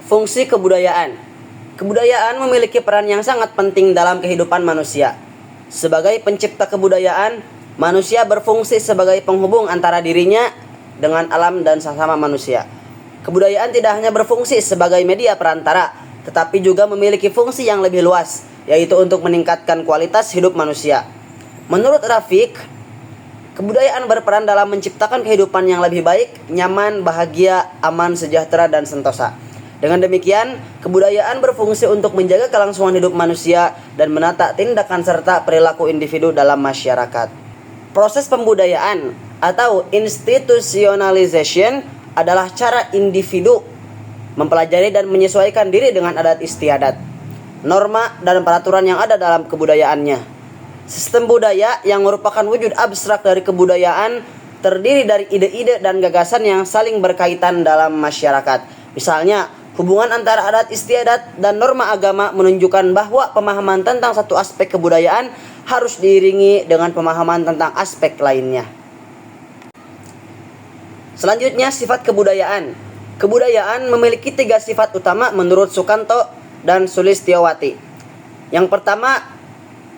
Fungsi kebudayaan. Kebudayaan memiliki peran yang sangat penting dalam kehidupan manusia. Sebagai pencipta kebudayaan, manusia berfungsi sebagai penghubung antara dirinya dengan alam dan sesama manusia. Kebudayaan tidak hanya berfungsi sebagai media perantara, tetapi juga memiliki fungsi yang lebih luas, yaitu untuk meningkatkan kualitas hidup manusia. Menurut Rafiq, kebudayaan berperan dalam menciptakan kehidupan yang lebih baik, nyaman, bahagia, aman, sejahtera, dan sentosa. Dengan demikian, kebudayaan berfungsi untuk menjaga kelangsungan hidup manusia dan menata tindakan serta perilaku individu dalam masyarakat. Proses pembudayaan atau institutionalization adalah cara individu mempelajari dan menyesuaikan diri dengan adat istiadat, norma, dan peraturan yang ada dalam kebudayaannya. Sistem budaya yang merupakan wujud abstrak dari kebudayaan terdiri dari ide-ide dan gagasan yang saling berkaitan dalam masyarakat. Misalnya, hubungan antara adat istiadat dan norma agama menunjukkan bahwa pemahaman tentang satu aspek kebudayaan harus diiringi dengan pemahaman tentang aspek lainnya. Selanjutnya, sifat kebudayaan. Kebudayaan memiliki 3 sifat utama menurut Sukanto dan Sulistyowati. Yang pertama,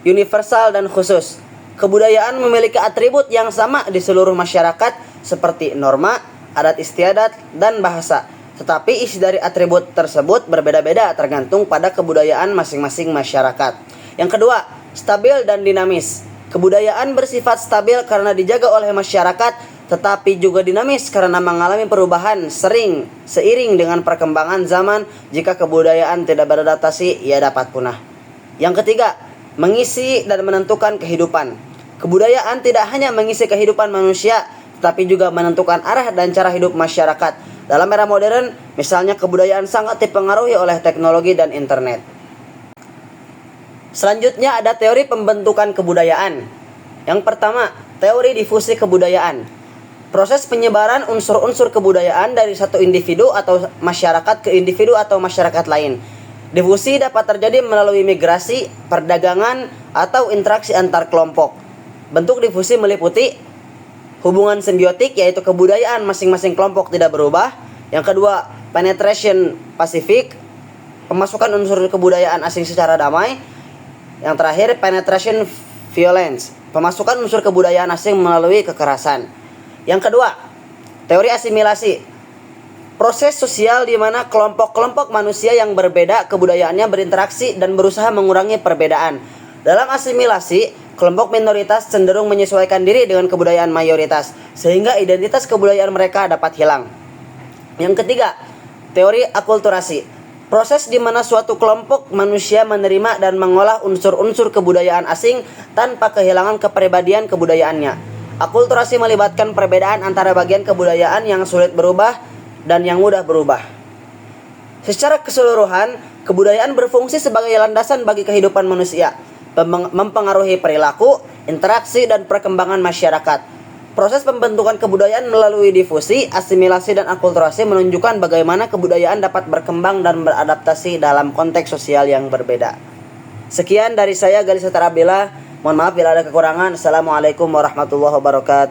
universal dan khusus. Kebudayaan memiliki atribut yang sama di seluruh masyarakat seperti norma, adat istiadat, dan bahasa. Tetapi isi dari atribut tersebut berbeda-beda tergantung pada kebudayaan masing-masing masyarakat. Yang kedua, stabil dan dinamis. Kebudayaan bersifat stabil karena dijaga oleh masyarakat, tetapi juga dinamis karena mengalami perubahan seiring dengan perkembangan zaman. Jika kebudayaan tidak beradaptasi, ia dapat punah. Yang ketiga, mengisi dan menentukan kehidupan. Kebudayaan tidak hanya mengisi kehidupan manusia, tetapi juga menentukan arah dan cara hidup masyarakat. Dalam era modern, misalnya kebudayaan sangat dipengaruhi oleh teknologi dan internet. Selanjutnya ada teori pembentukan kebudayaan. Yang pertama, teori difusi kebudayaan. Proses penyebaran unsur-unsur kebudayaan dari satu individu atau masyarakat ke individu atau masyarakat lain. Difusi dapat terjadi melalui migrasi, perdagangan, atau interaksi antar kelompok. Bentuk difusi meliputi hubungan simbiotik, yaitu kebudayaan masing-masing kelompok tidak berubah. Yang kedua, penetration pasifik, pemasukan unsur kebudayaan asing secara damai. Yang terakhir, penetration violence, pemasukan unsur kebudayaan asing melalui kekerasan. Yang kedua, teori asimilasi, proses sosial di mana kelompok-kelompok manusia yang berbeda kebudayaannya berinteraksi dan berusaha mengurangi perbedaan. Dalam asimilasi, kelompok minoritas cenderung menyesuaikan diri dengan kebudayaan mayoritas, sehingga identitas kebudayaan mereka dapat hilang. Yang ketiga, teori akulturasi, proses di mana suatu kelompok manusia menerima dan mengolah unsur-unsur kebudayaan asing tanpa kehilangan kepribadian kebudayaannya. Akulturasi melibatkan perbedaan antara bagian kebudayaan yang sulit berubah dan yang mudah berubah. Secara keseluruhan, kebudayaan berfungsi sebagai landasan bagi kehidupan manusia, mempengaruhi perilaku, interaksi, dan perkembangan masyarakat. Proses pembentukan kebudayaan melalui difusi, asimilasi, dan akulturasi menunjukkan bagaimana kebudayaan dapat berkembang dan beradaptasi dalam konteks sosial yang berbeda. Sekian dari saya, Galih Setarabila. Mohon maaf bila ada kekurangan. Assalamualaikum warahmatullahi wabarakatuh.